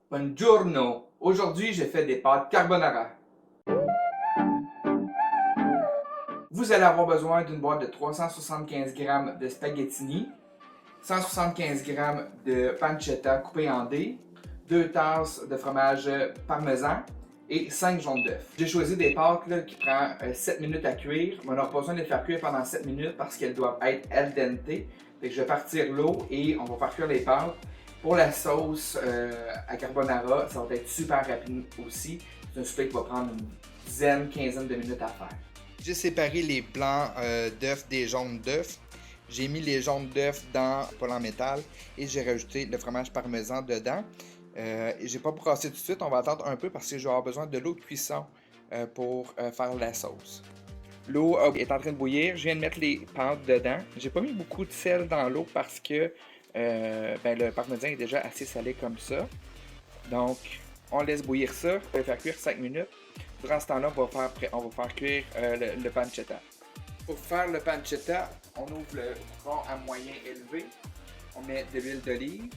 Buongiorno! Aujourd'hui, j'ai fait des pâtes carbonara. Vous allez avoir besoin d'une boîte de 375 g de spaghettini, 175 g de pancetta coupé en dés, 2 tasses de fromage parmesan et 5 jaunes d'œufs. J'ai choisi des pâtes là, qui prennent 7 minutes à cuire, mais on n'aura pas besoin de les faire cuire pendant 7 minutes parce qu'elles doivent être al dente. Fait que je vais partir l'eau et on va faire cuire les pâtes. Pour la sauce à carbonara, ça va être super rapide aussi. C'est un souper qui va prendre une dizaine, quinzaine de minutes à faire. J'ai séparé les blancs d'œufs des jaunes d'œufs. J'ai mis les jaunes d'œufs dans le poêle en métal et j'ai rajouté le fromage parmesan dedans. J'ai pas brassé tout de suite, on va attendre un peu parce que je vais avoir besoin de l'eau de cuisson pour faire la sauce. L'eau est en train de bouillir, je viens de mettre les pâtes dedans. J'ai pas mis beaucoup de sel dans l'eau parce que le parmesan est déjà assez salé comme ça. Donc, on laisse bouillir ça, on va faire cuire 5 minutes. Durant ce temps-là, on va faire cuire le pancetta. Pour faire le pancetta, on ouvre le four à moyen élevé. On met de l'huile d'olive.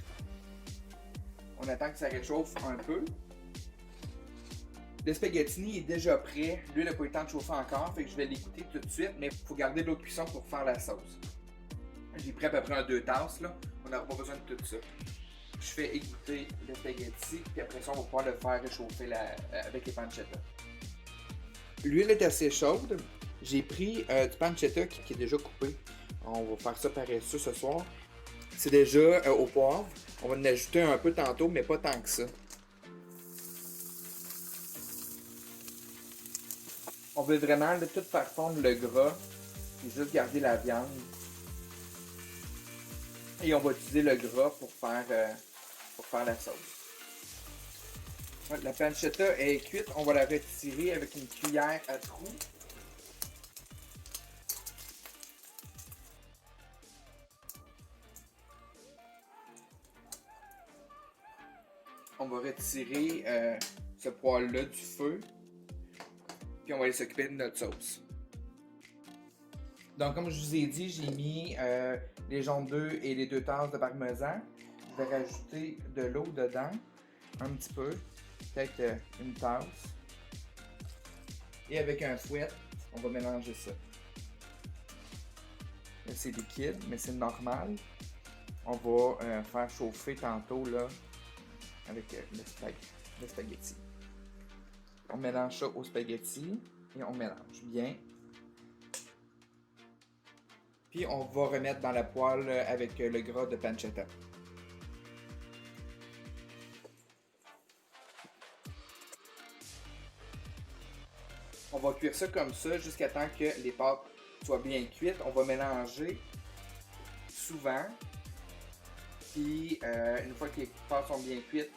On attend que ça réchauffe un peu. Le spaghettini est déjà prêt. L'huile n'a pas eu le temps de chauffer encore, fait que je vais l'écouter tout de suite, mais il faut garder l'eau de cuisson pour faire la sauce. J'ai pris à peu près 2 tasses, là. On n'aura pas besoin de tout ça. Je fais égoutter le spaghetti, puis après ça, on va pouvoir le faire réchauffer avec les pancetta. L'huile est assez chaude. J'ai pris du pancetta qui est déjà coupé. On va faire ça paresseux ce soir. C'est déjà au poivre. On va en ajouter un peu tantôt, mais pas tant que ça. On veut vraiment tout faire fondre le gras et juste garder la viande. Et on va utiliser le gras pour faire la sauce. La pancetta est cuite, on va la retirer avec une cuillère à trous. On va retirer ce poêle-là du feu. Puis on va aller s'occuper de notre sauce. Donc, comme je vous ai dit, j'ai mis les jaunes d'œufs et les 2 tasses de parmesan. Je vais rajouter de l'eau dedans, un petit peu, peut-être une tasse. Et avec un fouet, on va mélanger ça. Là, c'est liquide, mais c'est normal. On va faire chauffer tantôt là, avec le spaghetti. On mélange ça au spaghetti et on mélange bien. Puis on va remettre dans la poêle avec le gras de pancetta. On va cuire ça comme ça jusqu'à temps que les pâtes soient bien cuites. On va mélanger souvent. Puis une fois que les pâtes sont bien cuites,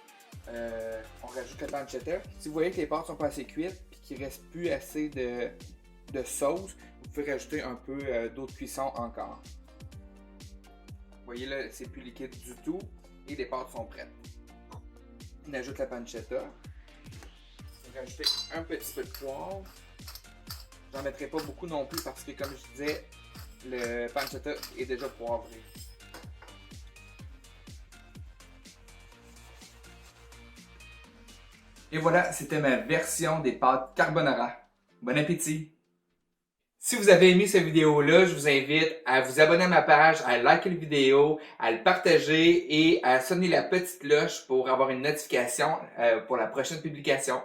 on rajoute le pancetta. Si vous voyez que les pâtes sont pas assez cuites et qu'il ne reste plus assez de sauce, vous pouvez rajouter un peu d'eau de cuisson encore. Vous voyez là, c'est plus liquide du tout et les pâtes sont prêtes. On ajoute la pancetta. On va rajouter un petit peu de poivre. J'en mettrai pas beaucoup non plus parce que comme je disais, le pancetta est déjà poivré. Et voilà, c'était ma version des pâtes carbonara. Bon appétit! Si vous avez aimé cette vidéo-là, je vous invite à vous abonner à ma page, à liker la vidéo, à le partager et à sonner la petite cloche pour avoir une notification pour la prochaine publication.